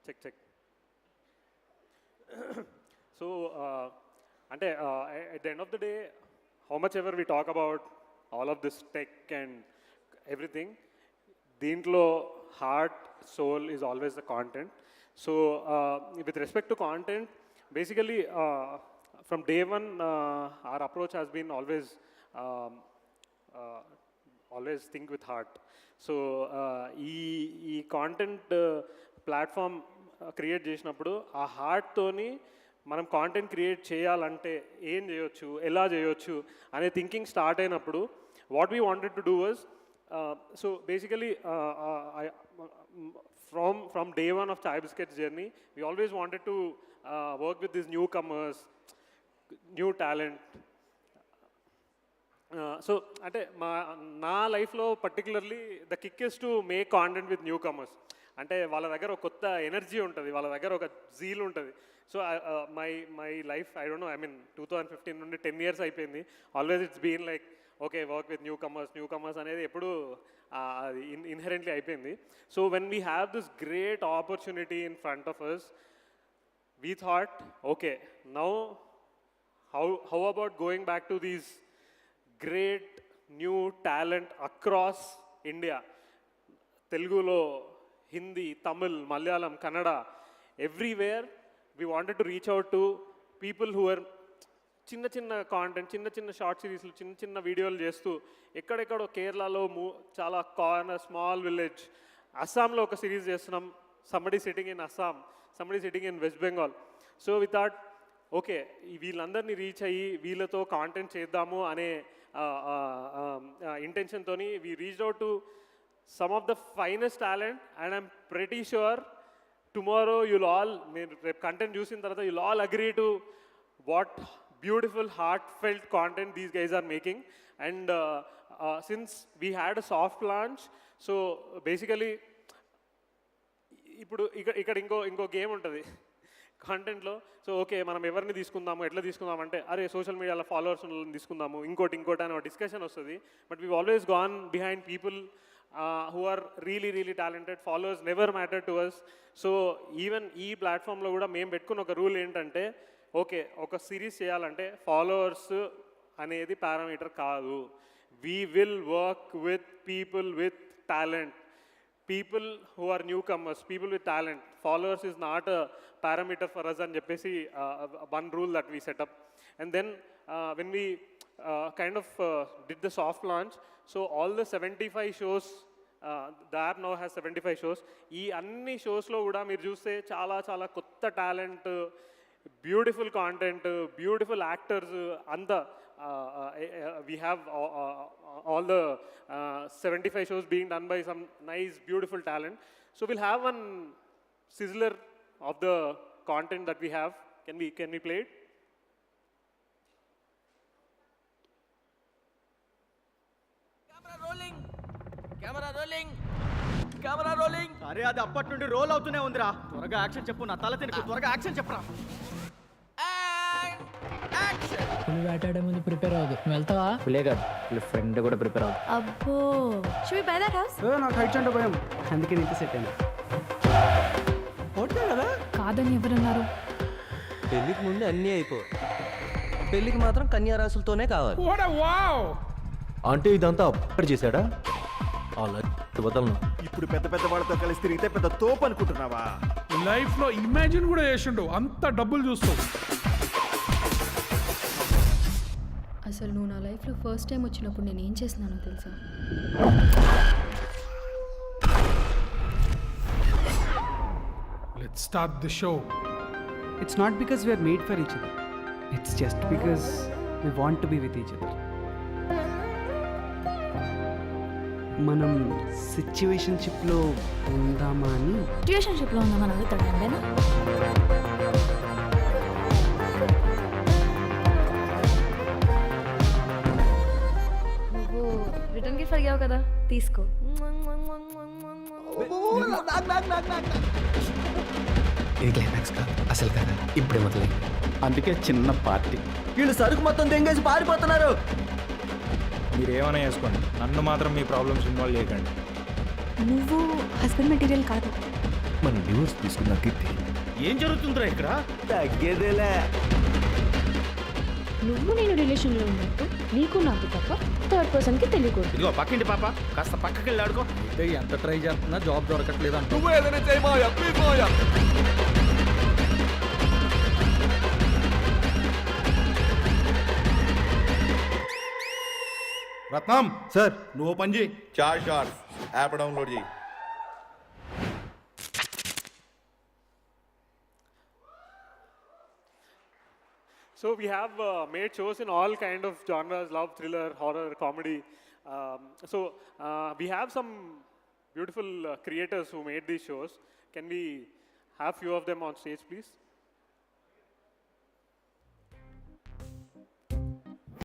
Check. So, అంటే at the end of the day, how much ever we talk about all of this tech and everything, దీంట్లో heart, soul is always the content. So, with respect to content, basically, from day one, our approach has been always think with heart. So, ఈ content platform create చేసినప్పుడు ఆ హార్ట్తోని మనం content create చేయాలంటే ఏం చేయొచ్చు, ఎలా చేయొచ్చు అనే థింకింగ్ స్టార్ట్ అయినప్పుడు what we wanted to do was, so basically from day one of Chai Biscuits journey, we always wanted to work with these newcomers, new talent. So అంటే నా లైఫ్లో particularly the kick is to make content with new comers. అంటే వాళ్ళ దగ్గర ఒక కొత్త energy ఉంటుంది, వాళ్ళ దగ్గర ఒక జీల్ ఉంటుంది. So my life, I don't know, I mean 2015 నుండి 10 years అయిపోయింది. Always it's been like okay, work with newcomers అనేది ఎప్పుడు అది ఇన్హెరెంట్లీ అయిపోయింది. So when we have this great opportunity in front of us, we thought okay, now how about going back to these great new talent across India. Telugulo, Hindi, Tamil, Malayalam, Kannada, everywhere we wanted to reach out to people who are చిన్న content, చిన్న short సిరీస్లు, చిన్న వీడియోలు చేస్తూ ఎక్కడెక్కడో కేరళలో చాలా corner small village, అస్సాంలో ఒక సిరీస్ చేస్తున్నాం, somebody sitting in Assam, somebody sitting in West Bengal. So we thought okay, వీళ్ళందరినీ రీచ్ అయ్యి వీళ్ళతో కాంటెంట్ చేద్దాము అనే ఇంటెన్షన్తో we reach out to some of the finest talent. And I'm pretty sure tomorrow you'll all, మీరు రేపు content చూసిన తర్వాత you'll all agree to what beautiful heartfelt content these guys are making. And since we had a soft launch, so basically ఇప్పుడు ఇక్కడ ఇంకో game ఉంటుంది కాంటెంట్లో. So okay, మనం ఎవరిని తీసుకుందాము, ఎట్లా తీసుకుందాం అంటే, అరే సోషల్ మీడియాలో ఫాలోవర్స్ తీసుకుందాము, ఇంకోటి అని ఒక డిస్కషన్ వస్తుంది. But we always gone behind people who are really talented. Followers never matter to us. So even ఈ ప్లాట్ఫామ్లో కూడా మేము పెట్టుకున్న ఒక రూల్ ఏంటంటే, ఓకే, ఒక సిరీస్ చేయాలంటే ఫాలోవర్స్ అనేది పారామీటర్ కాదు. We will work with people with talent, people who are newcomers, people with talent. Followers is not a parameter for us అని చెప్పేసి one rule that we set up. And then when we kind of did the soft launch, so all the 75 shows, the app now has 75 shows. ఈ అన్ని షోస్లో కూడా మీరు చూస్తే చాలా కొత్త talent, beautiful content, beautiful actors అంతా. We have all the 75 shows being done by some nice, beautiful talent. So we'll have one sizzler of the content that we have. Can we play it? Camera rolling. అరే అది అప్పటి నుండి role అవుతూనే ఉందిరా. త్వరగా action చెప్పు, నా తల తినకు. త్వరగా యాక్షన్ చెప్పరా. పులి వేటాడే ముందు ప్రిపేర్ అవ్వదు. నువ్వు వెళ్తావా? పులే కాదు, ఫ్రెండ్ కూడా ప్రిపేర్ అవ్వదు. అబ్బో, should we buy that house? నాకు హైట్స్ అంటే భయం, అందుకే నీకు సెట్ అయినా. హోటల్ కదా? కాదని ఎవరన్నారు? పెళ్ళికి ముందు అన్నీ అయిపో, పెళ్ళికి మాత్రం కన్యారాశులతోనే కావాలి. అంటే ఇదంతా అప్పుడు చేశాడా? అలా వదలను. ఇప్పుడు పెద్ద వాళ్ళతో కలిసి తిరిగితే పెద్ద తోపు అనుకుంటున్నావా? లైఫ్ లో ఇమాజిన్ కూడా చేసిండు, అంత డబ్బులు చూస్తావు. అసలు నువ్వు నా లైఫ్లో ఫస్ట్ టైం వచ్చినప్పుడు నేను ఏం చేస్తున్నానో తెలుసా? Let's start the show. It's not because we are made for each other. It's just because we want to be with each other. మనం సిచ్యువేషన్షిప్లో ఉందామా అని. సిచ్యువేషన్షిప్లో ఉందామని అడుగుతాడు అంతేనా? నువ్వు రిటర్న్ గిఫ్ట్ అడిగావు కదా, తీసుకో. ఇది క్లైమాక్స్ కాదు, అసలు కదా ఇప్పుడే మొదలైంది. అందుకే చిన్న పార్టీ. వీళ్ళు సరుకు మొత్తం తెంగేసి పారిపోతున్నారు. మీరేమైనా చేసుకోండి, నన్ను మాత్రం మీ ప్రాబ్లమ్స్ ఇన్వాల్వ్ చేయకండి. నువ్వు హస్బెండ్ మెటీరియల్ కాదు. మనం డివోర్స్ తీసుకున్న కీర్తి ఏం జరుగుతుందిరా ఇక్కడ? తగ్గేదేలే. నువ్వు నేను రిలేషన్లో ఉన్నట్టు నీకు నాకు తప్ప థర్డ్ పర్సన్కి తెలియకూడదు. ఇదిగో పక్కింటి పాప కాస్త పక్కకి వెళ్ళి ఆడుకో. అయితే ఎంత ట్రై చేస్తున్నా జాబ్ దొరకట్లేదు అంటూ నువ్వు ఏదైనా చేయి మాయా, ప్లీజ్ మాయా. రత్నం సార్, నువ్వు పని చేయి. చార్ షార్ట్స్ యాప్ డౌన్లోడ్ చేయి. So we have made shows in all kind of genres: love, thriller, horror, comedy. We have some beautiful creators who made these shows. Can we have few of them on stage, please?